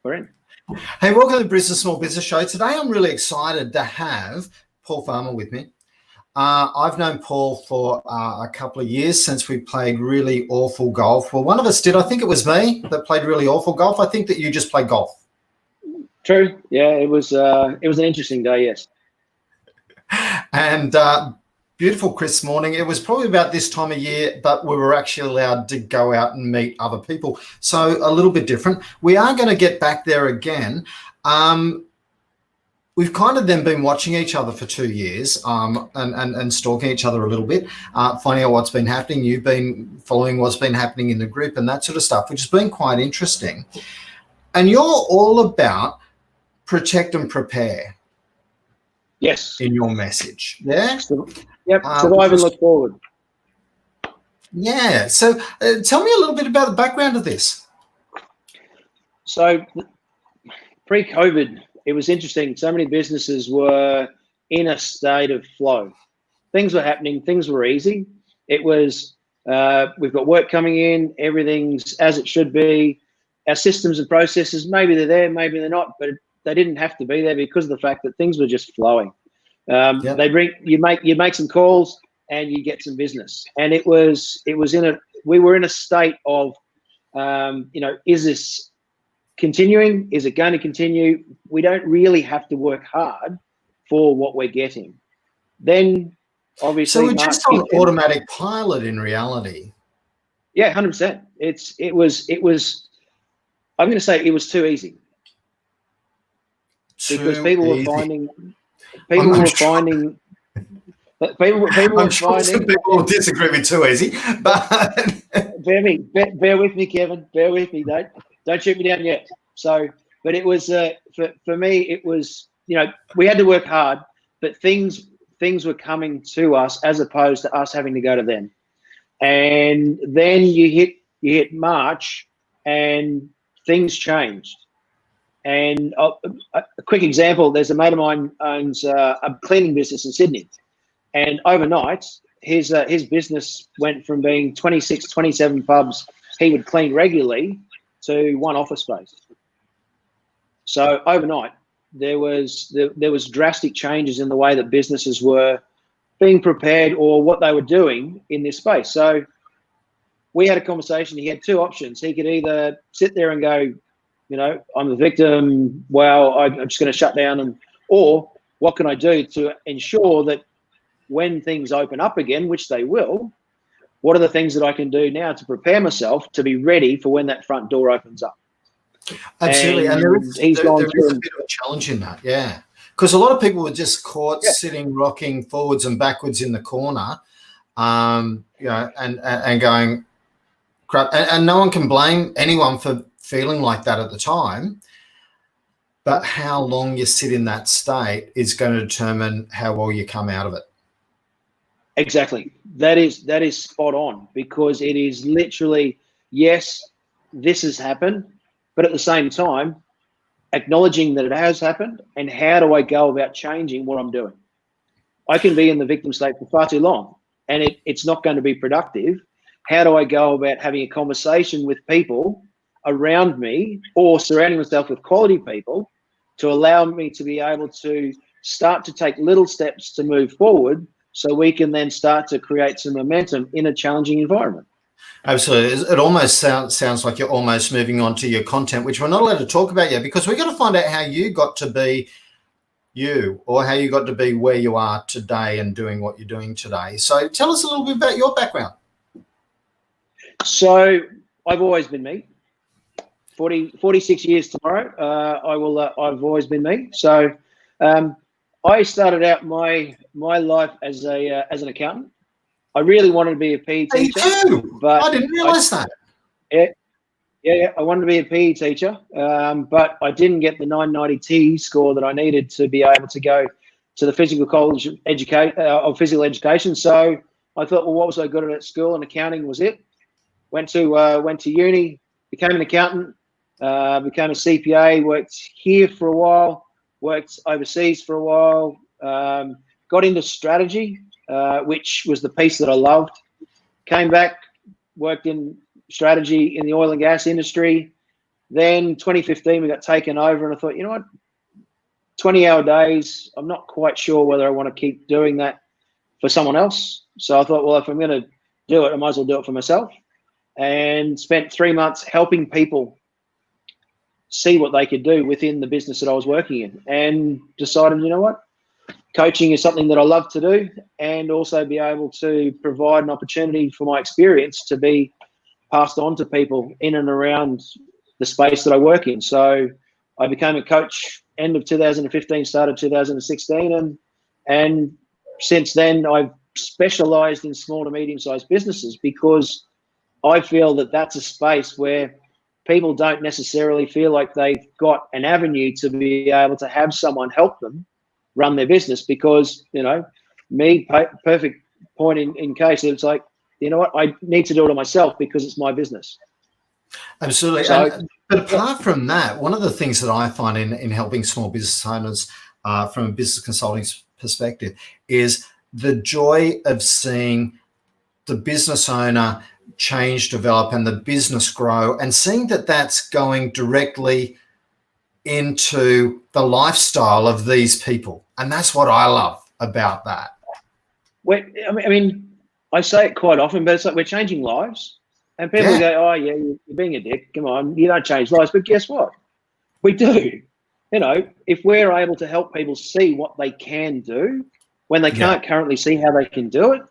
We're in. Hey, welcome to the Brisbane Small Business Show. Today I'm really excited to have Paul Farmer with me. I've known Paul for a couple of years since we played really awful golf. Well, one of us did. I think it was me that played really awful golf. I think that you just played golf. True. Yeah, it was an interesting day, yes. And beautiful crisp morning. It was probably about this time of year, but we were actually allowed to go out and meet other people. So a little bit different. We are going to get back there again. We've kind of then been watching each other for 2 years and stalking each other a little bit, finding out what's been happening. You've been following what's been happening in the group and that sort of stuff, which has been quite interesting. And you're all about protect and prepare. Yes. In your message. Yeah? Yep. Survive and look forward. Yeah. So tell me a little bit about the background of this. So pre-COVID, it was interesting. So many businesses were in a state of flow. Things were happening. Things were easy. It was, we've got work coming in. Everything's as it should be. Our systems and processes, maybe they're there, maybe they're not, but they didn't have to be there because of the fact that things were just flowing. Yep. You make some calls and you get some business. And we were in a state of, is this continuing? Is it going to continue? We don't really have to work hard for what we're getting. Then obviously, so we're just on automatic pilot in reality. Yeah, 100%. It was. I'm going to say it was too easy because people were finding. People were finding. People will disagree with too easy, but bear with me, Kevin. Bear with me. Don't shoot me down yet. So, but it was for me. It was we had to work hard, but things were coming to us as opposed to us having to go to them. And then you hit March, and things changed. And a quick example: there's a mate of mine owns a cleaning business in Sydney, and overnight his business went from being 26, 27 pubs he would clean regularly to one office space. So overnight, there was drastic changes in the way that businesses were being prepared or what they were doing in this space. So we had a conversation. He had two options. He could either sit there and go, I'm the victim. Well, I'm just going to shut down, or what can I do to ensure that when things open up again, which they will, what are the things that I can do now to prepare myself to be ready for when that front door opens up? Absolutely, and there is a bit of a challenge in that, yeah, because a lot of people were just caught sitting, rocking forwards and backwards in the corner, and going crap, and no one can blame anyone for feeling like that at the time. But how long you sit in that state is going to determine how well you come out of it. Exactly, that is spot on, because it is literally, yes, this has happened. But at the same time, acknowledging that it has happened, and how do I go about changing what I'm doing? I can be in the victim state for far too long, and it's not going to be productive. How do I go about having a conversation with people around me, or surrounding myself with quality people, to allow me to be able to start to take little steps to move forward, so we can then start to create some momentum in a challenging environment? Absolutely. It almost sounds like you're almost moving on to your content, which we're not allowed to talk about yet, because we've got to find out how you got to be you, or how you got to be where you are today and doing what you're doing today. So tell us a little bit about your background. So I've always been me. 46 years tomorrow. I've always been me. So I started out my life as an accountant. I really wanted to be a PE teacher. Me too. But I didn't realise that. Yeah, I wanted to be a PE teacher, but I didn't get the 990 T score that I needed to be able to go to the physical college of physical education. So I thought, well, what was I good at school? And accounting was it. Went to uni, became an accountant, became a CPA, worked here for a while, worked overseas for a while, got into strategy, which was the piece that I loved. Came back, worked in strategy in the oil and gas industry, Then 2015, we got taken over, and I thought, you know what, 20-hour days, I'm not quite sure whether I want to keep doing that for someone else. So I thought, well, if I'm going to do it, I might as well do it for myself. And spent 3 months helping people see what they could do within the business that I was working in, and decided, you know what, coaching is something that I love to do, and also be able to provide an opportunity for my experience to be passed on to people in and around the space that I work in. So I became a coach end of 2015, started 2016, and since then I've specialized in small to medium-sized businesses, because I feel that that's a space where people don't necessarily feel like they've got an avenue to be able to have someone help them run their business. Because, you know, perfect point in case, it's like, you know what, I need to do it myself because it's my business. Absolutely. So, but apart from that, one of the things that I find in helping small business owners from a business consulting perspective is the joy of seeing the business owner change, develop, and the business grow, and seeing that that's going directly into the lifestyle of these people. And that's what I love about that. I mean, I say it quite often, but it's like we're changing lives. And people go, oh, yeah, you're being a dick. Come on, you don't change lives. But guess what? We do. You know, if we're able to help people see what they can do when they can't currently see how they can do it,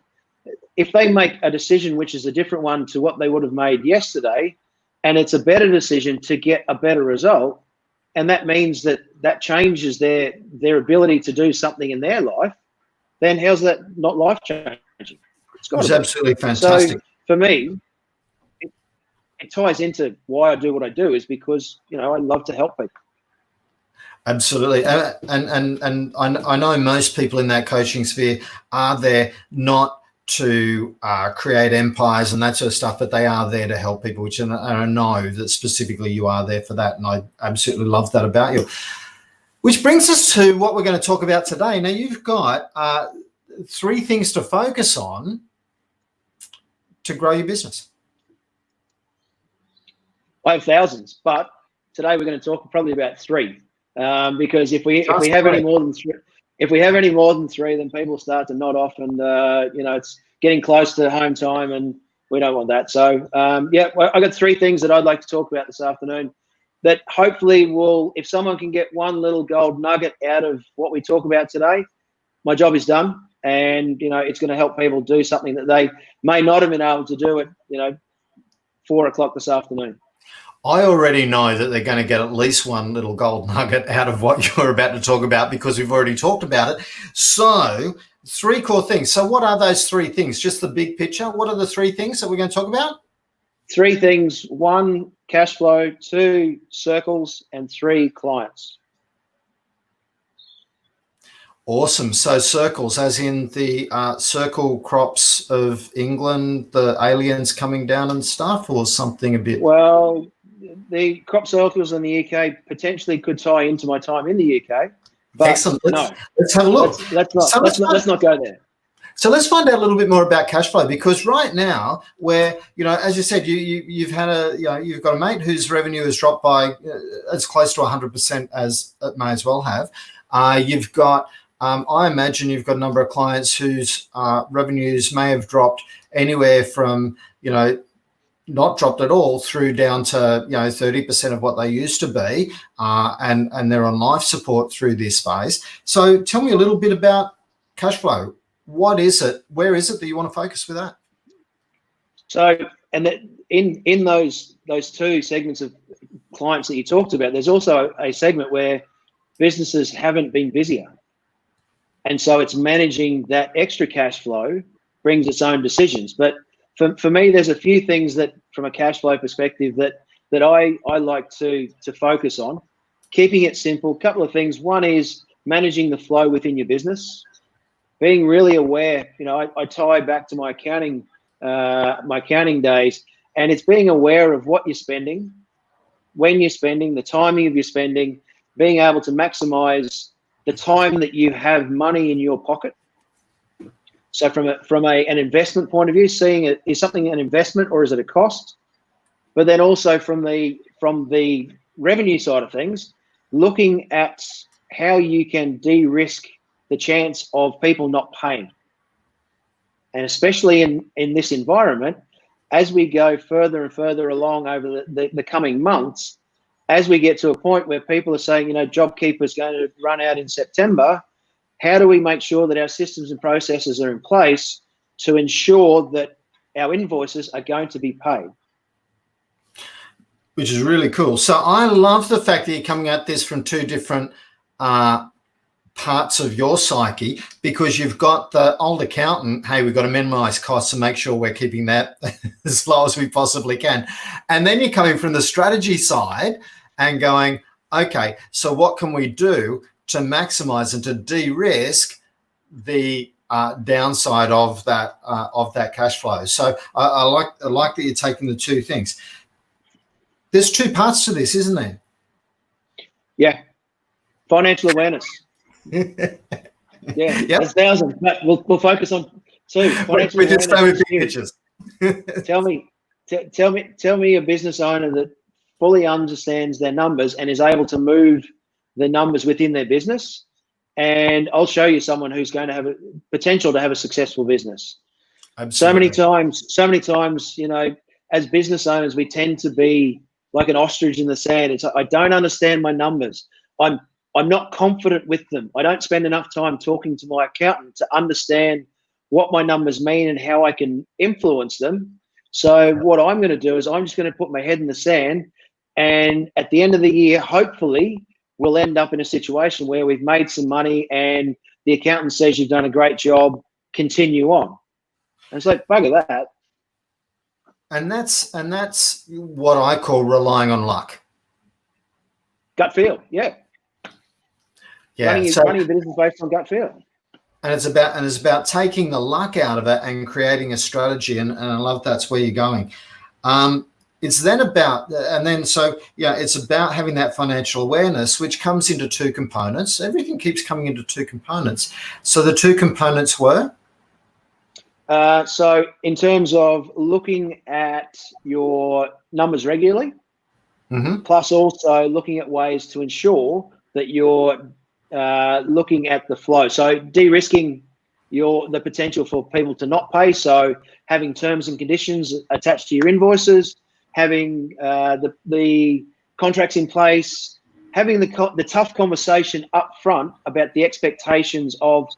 if they make a decision which is a different one to what they would have made yesterday, and it's a better decision to get a better result, and that means that changes their ability to do something in their life, then how's that not life changing? It's absolutely fantastic. So for me, it ties into why I do what I do, is because, you know, I love to help people. Absolutely. And I know most people in that coaching sphere are there not to create empires and that sort of stuff, but they are there to help people, which I know that specifically you are there for that. And I absolutely love that about you. Which brings us to what we're going to talk about today. Now, you've got 3 things to focus on to grow your business. I have thousands, but today we're going to talk probably about 3, because if we have any more than 3, then people start to nod off, and you know, it's getting close to home time, and we don't want that. So I got 3 things that I'd like to talk about this afternoon that hopefully will, if someone can get one little gold nugget out of what we talk about today, my job is done. And, you know, it's going to help people do something that they may not have been able to do at, you know, 4 o'clock this afternoon. I already know that they're going to get at least one little gold nugget out of what you're about to talk about, because we've already talked about it. So 3 core things. So what are those 3 things? Just the big picture. What are the 3 things that we're going to talk about? 3 things. 1, cash flow. 2, circles. And 3, clients. Awesome. So circles, as in the circle crops of England, the aliens coming down and stuff, or something a bit? Well, the crop circles in the UK potentially could tie into my time in the UK. But excellent. Let's have a look. Let's not go there. So let's find out a little bit more about cash flow, because right now, where, you know, as you said, you've had you've got a mate whose revenue has dropped by as close to 100% as it may as well have. You've got, I imagine you've got a number of clients whose revenues may have dropped anywhere from, you know, not dropped at all through down to, you know, 30% of what they used to be, and they're on life support through this phase. So tell me a little bit about cash flow. What is it? Where is it that you want to focus with that? So, and that in those 2 segments of clients that you talked about, there's also a segment where businesses haven't been busier. And so it's managing that extra cash flow brings its own decisions. But for me, there's a few things that, from a cash flow perspective, that I like to focus on. Keeping it simple, couple of things. One is managing the flow within your business, being really aware. You know, I tie back to my accounting days, and it's being aware of what you're spending, when you're spending, the timing of your spending, being able to maximize the time that you have money in your pocket. So from an investment point of view, seeing it, is something an investment or is it a cost? But then also from from the revenue side of things, looking at how you can de-risk the chance of people not paying. And especially in this environment, as we go further and further along over the coming months, as we get to a point where people are saying, JobKeeper is going to run out in September, how do we make sure that our systems and processes are in place to ensure that our invoices are going to be paid? Which is really cool. So I love the fact that you're coming at this from two different parts of your psyche, because you've got the old accountant, hey, we've got to minimize costs and make sure we're keeping that as low as we possibly can. And then you're coming from the strategy side and going, okay, so what can we do to maximize and to de-risk the downside of that cash flow? So I like that you're taking the two things. There's two parts to this, isn't there? Yeah. Financial awareness. Yeah. Yep. There's thousands, but we'll focus on two. Financial we just stay with big pictures. Tell me a business owner that fully understands their numbers and is able to move the numbers within their business, and I'll show you someone who's going to have a potential to have a successful business. Absolutely. So many times, as business owners, we tend to be like an ostrich in the sand. It's I don't understand my numbers. I'm not confident with them. I don't spend enough time talking to my accountant to understand what my numbers mean and how I can influence them. So what I'm going to do is I'm just going to put my head in the sand, and at the end of the year, hopefully, we'll end up in a situation where we've made some money and the accountant says you've done a great job, continue on. And it's like, bugger that. And that's what I call relying on luck. Gut feel, yeah. Yeah, running a business based on gut feel. And it's about taking the luck out of it and creating a strategy. And I love that's where you're going. It's then about, it's about having that financial awareness, which comes into two components. Everything keeps coming into two components. So the two components were? So in terms of looking at your numbers regularly, plus also looking at ways to ensure that you're looking at the flow. So de-risking the potential for people to not pay. So having terms and conditions attached to your invoices, having the contracts in place, having the tough conversation up front about the expectations of,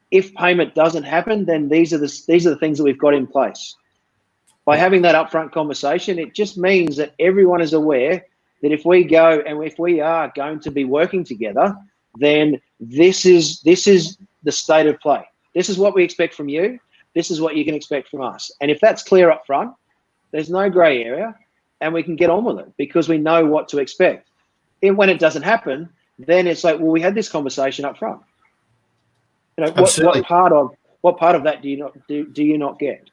if payment doesn't happen, then these are the things that we've got in place. By having that upfront conversation, it just means that everyone is aware that if we go and if we are going to be working together, then this is the state of play. This is what we expect from you. This is what you can expect from us. And if that's clear up front, there's no gray area, and we can get on with it because we know what to expect. And when it doesn't happen, then it's like, well, we had this conversation up front. What part of that do you not get?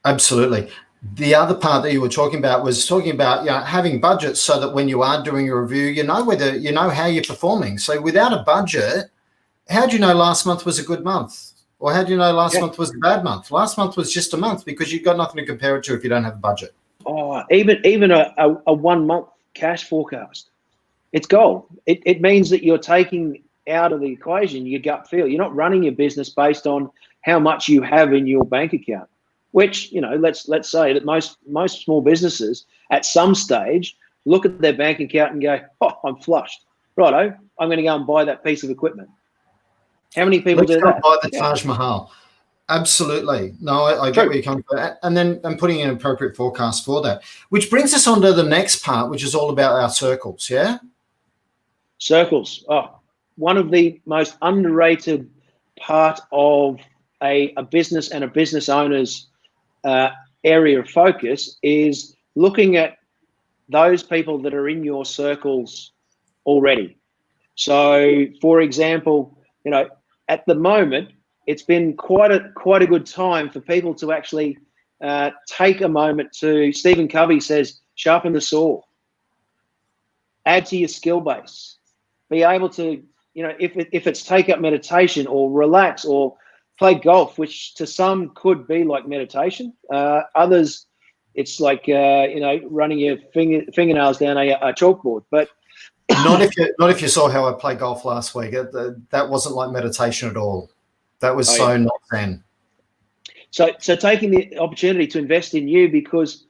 Absolutely. The other part that you were talking about was having budgets so that when you are doing a review, you know how you're performing. So without a budget, how do you know last month was a good month? Or how do you know last month was a bad month? Last month was just a month because you've got nothing to compare it to if you don't have a budget. Oh, even a 1 month cash forecast, it's gold. It means that you're taking out of the equation your gut feel. You're not running your business based on how much you have in your bank account, which, let's say that most small businesses at some stage look at their bank account and go, oh, I'm flushed. Righto, I'm going to go and buy that piece of equipment. How many people do that? Buy the Taj Mahal. Absolutely. No, I get where you're coming from. And then putting an appropriate forecast for that, which brings us on to the next part, which is all about our circles, yeah? Circles. Oh, one of the most underrated part of a business and a business owner's area of focus is looking at those people that are in your circles already. So, for example, at the moment, it's been quite a good time for people to actually take a moment to, Stephen Covey says, sharpen the saw, add to your skill base, be able to, if it's take up meditation or relax or play golf, which to some could be like meditation. Others it's like running your fingernails down a chalkboard. But not if you saw how I played golf last week. That wasn't like meditation at all. That was not zen. So taking the opportunity to invest in you, because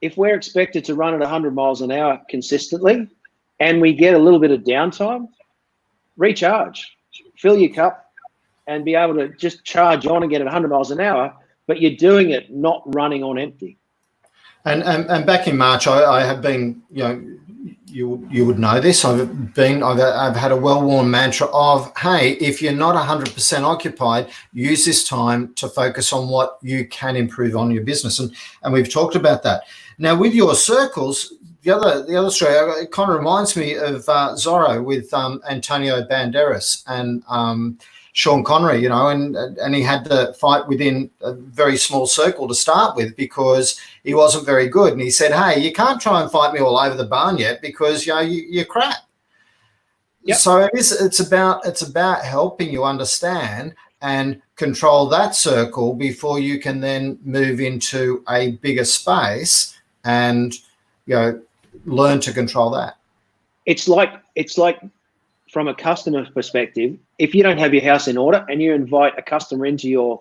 if we're expected to run at 100 miles an hour consistently and we get a little bit of downtime, recharge, fill your cup and be able to just charge on and get at 100 miles an hour, but you're doing it not running on empty. And back in March, I have been, you would know this. I've had a well-worn mantra of, hey, if you're not 100% occupied, use this time to focus on what you can improve on your business. And we've talked about that. Now with your circles, the other story, it kind of reminds me of Zorro with Antonio Banderas and Sean Connery, and he had to fight within a very small circle to start with because he wasn't very good. And he said, hey, you can't try and fight me all over the barn yet because, you're crap. Yep. So it's about helping you understand and control that circle before you can then move into a bigger space and, learn to control that. It's like from a customer perspective, if you don't have your house in order and you invite a customer into your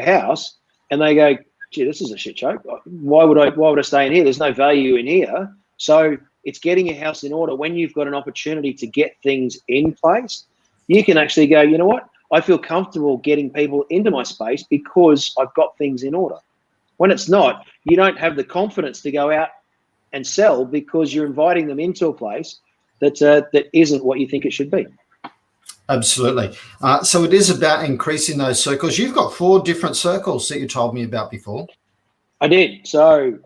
house and they go, gee, this is a shit show. Why would I stay in here? There's no value in here. So it's getting your house in order. When you've got an opportunity to get things in place, you can actually go, you know what? I feel comfortable getting people into my space because I've got things in order. When it's not, you don't have the confidence to go out and sell because you're inviting them into a place that isn't what you think it should be. Absolutely. So it is about increasing those circles. You've got 4 different circles that you told me about before. I did. So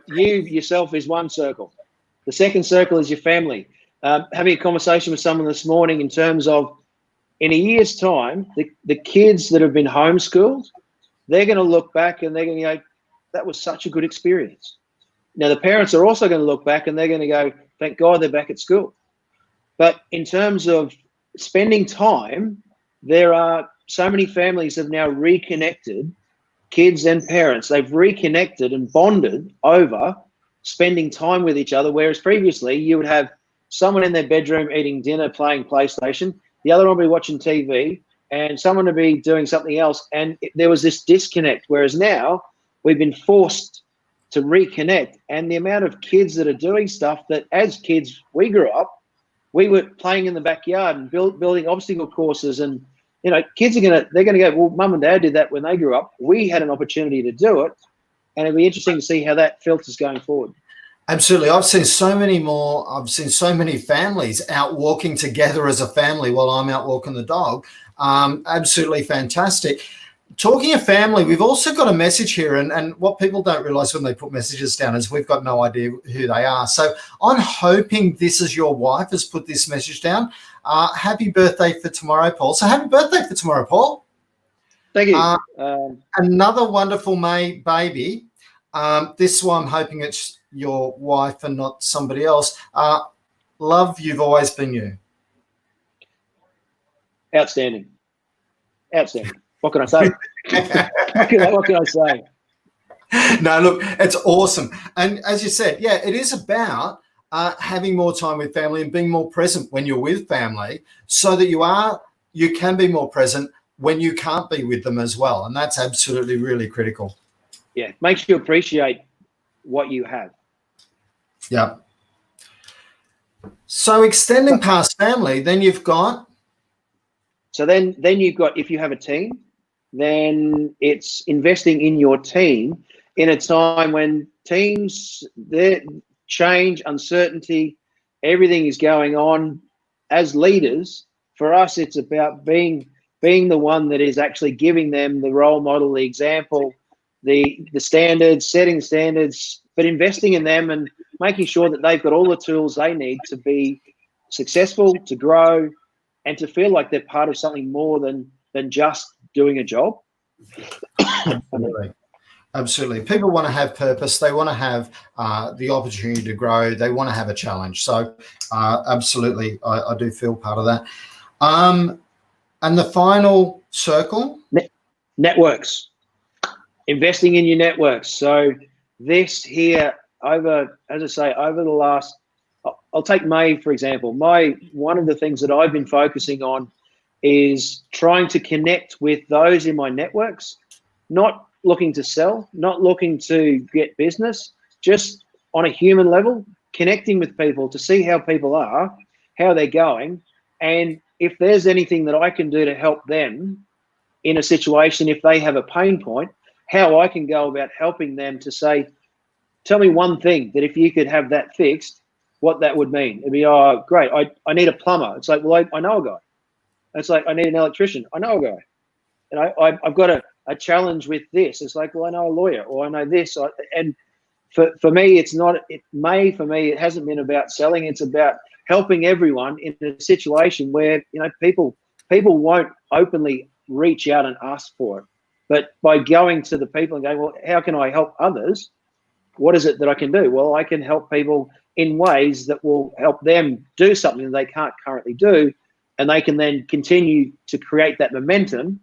you yourself is one circle. The second circle is your family. Having a conversation with someone this morning in terms of in a year's time, the kids that have been homeschooled, they're going to look back and they're going to go, that was such a good experience. Now, the parents are also going to look back and they're going to go, thank God they're back at school. But in terms of spending time, there are so many families have now reconnected, kids and parents. They've reconnected and bonded over spending time with each other, whereas previously you would have someone in their bedroom eating dinner, playing PlayStation, the other one would be watching TV, and someone would be doing something else. And there was this disconnect, whereas now we've been forced to reconnect. And the amount of kids that are doing stuff that as kids we grew up, we were playing in the backyard and building obstacle courses. And, kids they're going to go, well, mum and dad did that when they grew up. We had an opportunity to do it. And it'll be interesting to see how that filters going forward. Absolutely. I've seen so many families out walking together as a family while I'm out walking the dog. Absolutely fantastic. Talking of family, we've also got a message here, and what people don't realise when they put messages down is we've got no idea who they are. So I'm hoping this is your wife has put this message down. Happy birthday for tomorrow, Paul. So happy birthday for tomorrow, Paul. Thank you. Another wonderful May baby. This one, I'm hoping it's your wife and not somebody else. Love, you've always been you. Outstanding. What can I say? What can I say? No, look, it's awesome. And as you said, yeah, it is about having more time with family and being more present when you're with family so that you can be more present when you can't be with them as well. And that's absolutely really critical. Yeah, makes you appreciate what you have. Yeah. So extending past family, then you've got... So then you've got, if you have a team, then it's investing in your team in a time when teams, their change, uncertainty, everything is going on. As leaders, for us, it's about being the one that is actually giving them the role model, the example, the standards, setting standards, but investing in them and making sure that they've got all the tools they need to be successful, to grow, and to feel like they're part of something more than just doing a job. Absolutely. People want to have purpose. They want to have the opportunity to grow. They want to have a challenge. So absolutely, I do feel part of that. And the final circle? Networks. Investing in your networks. So this here over, as I say, over the last, I'll take May, for example. One of the things that I've been focusing on is trying to connect with those in my networks, not looking to sell, not looking to get business, just on a human level, connecting with people to see how people are, how they're going, and if there's anything that I can do to help them in a situation, if they have a pain point, how I can go about helping them to say, tell me one thing that if you could have that fixed, what that would mean. It'd be, oh, great, I need a plumber. It's like, well, I know a guy. It's like, I need an electrician. I know a guy. And I've got a challenge with this. It's like, well, I know a lawyer, or I know this. And for me, it's not, for me, it hasn't been about selling. It's about helping everyone in a situation where, people won't openly reach out and ask for it. But by going to the people and going, well, how can I help others? What is it that I can do? Well, I can help people in ways that will help them do something that they can't currently do, and they can then continue to create that momentum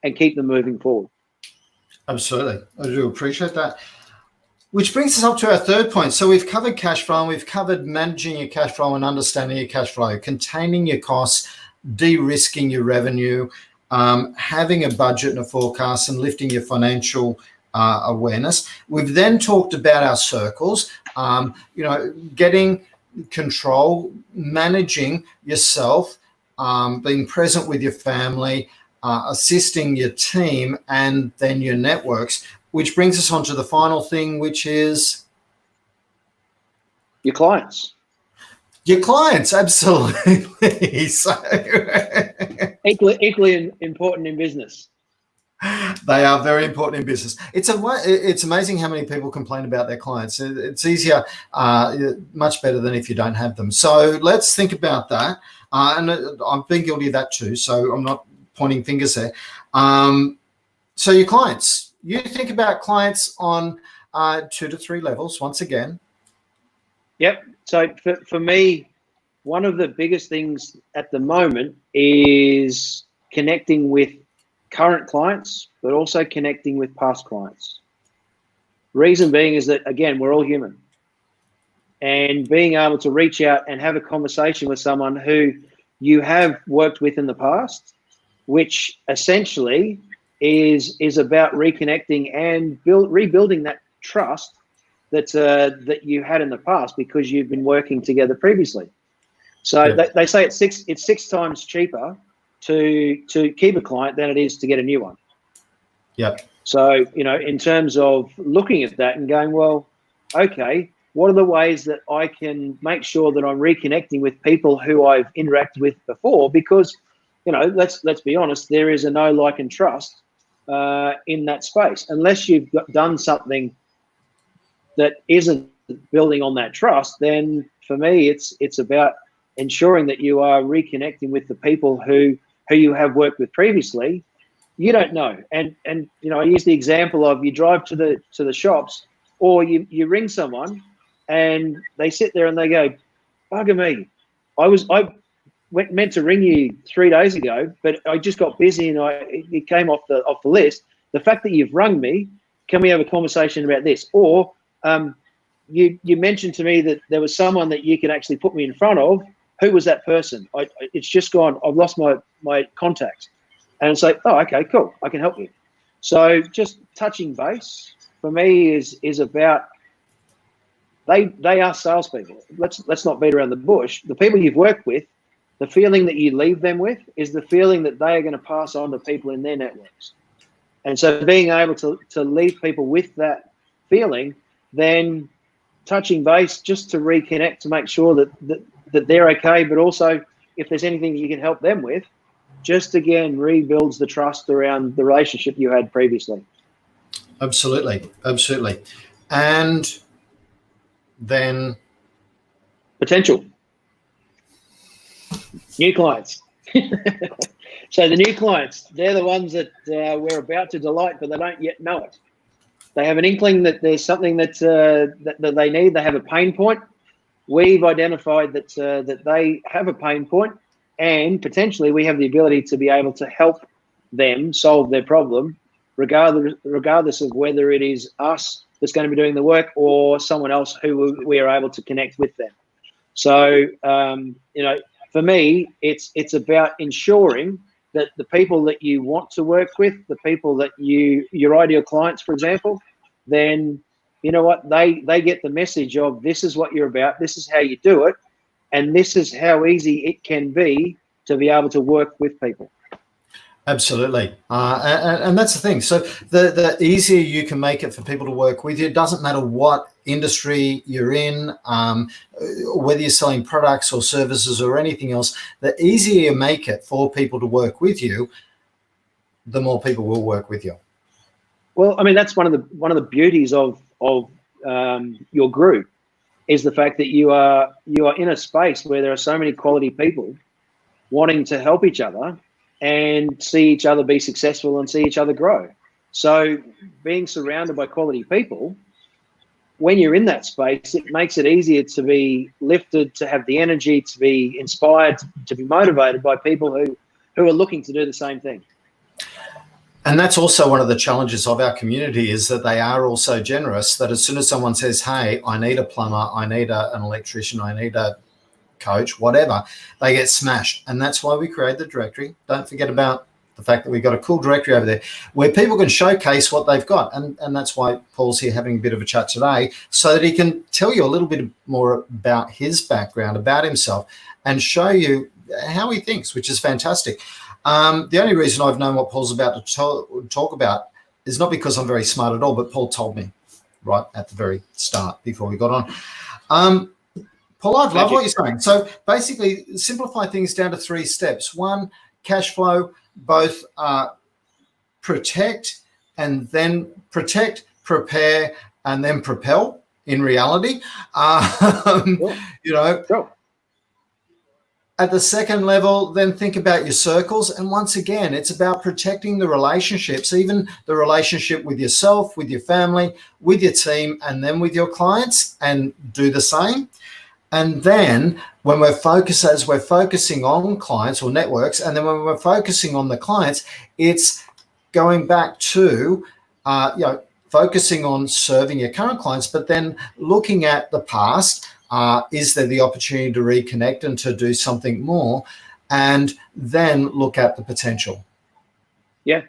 and keep them moving forward. Absolutely. I do appreciate that. Which brings us up to our third point. So we've covered cash flow, and we've covered managing your cash flow and understanding your cash flow, containing your costs, de-risking your revenue, having a budget and a forecast, and lifting your financial awareness. We've then talked about our circles, getting control, managing yourself, being present with your family, assisting your team, and then your networks, which brings us on to the final thing, which is your clients. Your clients, absolutely. So equally important in business. They are very important in business. It's amazing how many people complain about their clients. It's easier, much better than if you don't have them. So let's think about that. And I've been guilty of that too, so I'm not pointing fingers there. So your clients, you think about clients on 2 to 3 levels, once again. Yep. So for me, one of the biggest things at the moment is connecting with current clients, but also connecting with past clients. Reason being is that, again, we're all human. And being able to reach out and have a conversation with someone who you have worked with in the past, which essentially is about reconnecting and rebuilding that trust that you had in the past because you've been working together previously. So yeah. They say it's six times cheaper to keep a client than it is to get a new one. Yep. So, in terms of looking at that and going, well, okay, what are the ways that I can make sure that I'm reconnecting with people who I've interacted with before? Because, let's be honest, there is a know, like, and trust in that space. Unless you've done something that isn't building on that trust, then for me, it's about ensuring that you are reconnecting with the people who you have worked with previously. You don't know, and I use the example of you drive to the shops, or you ring someone, and they sit there and they go, "Bugger me, I meant to ring you 3 days ago, but I just got busy and it came off the list. The fact that you've rung me, can we have a conversation about this?" Or you mentioned to me that there was someone that you could actually put me in front of. Who was that person? It's just gone. I've lost my contact. And it's like, oh, okay, cool. I can help you. So just touching base for me is about they are salespeople. Let's not beat around the bush. The people you've worked with, the feeling that you leave them with is the feeling that they are going to pass on to people in their networks. And so being able to leave people with that feeling, then touching base just to reconnect, to make sure that they're okay, but also if there's anything you can help them with, just again rebuilds the trust around the relationship you had previously. Absolutely. And then potential new clients. So the new clients, they're the ones that we're about to delight, but they don't yet know it. They have an inkling that there's something that they need. They have a pain point. We've identified that they have a pain point, and potentially we have the ability to be able to help them solve their problem, regardless of whether it is us that's going to be doing the work, or someone else who we are able to connect with them. So, for me, it's about ensuring that the people that you want to work with, the people that your ideal clients, for example, then you know what, they get the message of, this is what you're about, this is how you do it, and this is how easy it can be to be able to work with people. Absolutely. And that's the thing. So the easier you can make it for people to work with you, it doesn't matter what industry you're in, whether you're selling products or services or anything else, the easier you make it for people to work with you, the more people will work with you. Well, I mean, that's one of the beauties of your group, is the fact that you are in a space where there are so many quality people wanting to help each other and see each other be successful and see each other grow. So being surrounded by quality people, when you're in that space, it makes it easier to be lifted, to have the energy, to be inspired, to be motivated by people who are looking to do the same thing. And that's also one of the challenges of our community, is that they are also generous, that as soon as someone says, hey, I need a plumber, I need an electrician, I need a coach, whatever, they get smashed. And that's why we create the directory. Don't forget about the fact that we've got a cool directory over there where people can showcase what they've got. And that's why Paul's here having a bit of a chat today, so that he can tell you a little bit more about his background, about himself, and show you how he thinks, which is fantastic. The only reason I've known what Paul's about to talk about is not because I'm very smart at all, but Paul told me right at the very start before we got on. Paul, I love what you're saying. So basically, simplify things down to 3 steps. 1, cash flow, both protect, and then protect, prepare, and then propel in reality. Sure. Sure. At the second level, then think about your circles. And once again, it's about protecting the relationships, even the relationship with yourself, with your family, with your team, and then with your clients, and do the same. And then when we're focusing on clients or networks, and then when we're focusing on the clients, it's going back to, focusing on serving your current clients, but then looking at the past. Is there the opportunity to reconnect and to do something more, and then look at the potential? Yeah,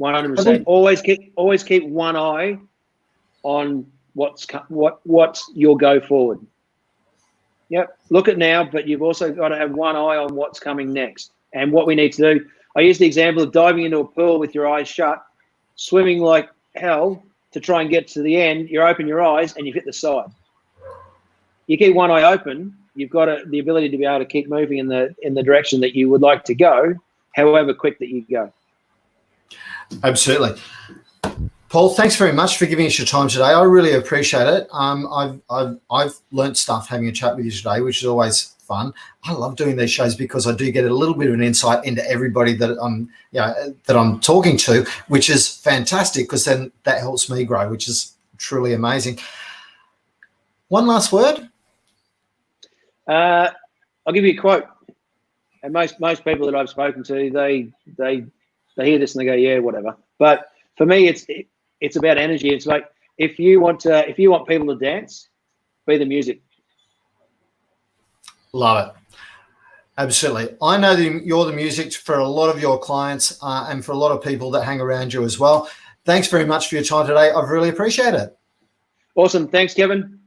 100%. Always keep one eye on what's your go forward. Yep, look at now, but you've also got to have one eye on what's coming next and what we need to do. I use the example of diving into a pool with your eyes shut, swimming like hell to try and get to the end. You open your eyes and you hit the side. You keep one eye open, you've got the ability to be able to keep moving in the direction that you would like to go, however quick that you go. Absolutely. Paul, thanks very much for giving us your time today. I really appreciate it. I've learnt stuff having a chat with you today, which is always fun. I love doing these shows because I do get a little bit of an insight into everybody that I'm talking to, which is fantastic, because then that helps me grow, which is truly amazing. One last word. I'll give you a quote. And most people that I've spoken to, they hear this and they go, yeah, whatever. But for me, it's about energy. It's like, if you want people to dance, be the music. Love it. Absolutely. I know that you're the music for a lot of your clients and for a lot of people that hang around you as well. Thanks very much for your time today. I've really appreciated it. Awesome. Thanks, Kevin.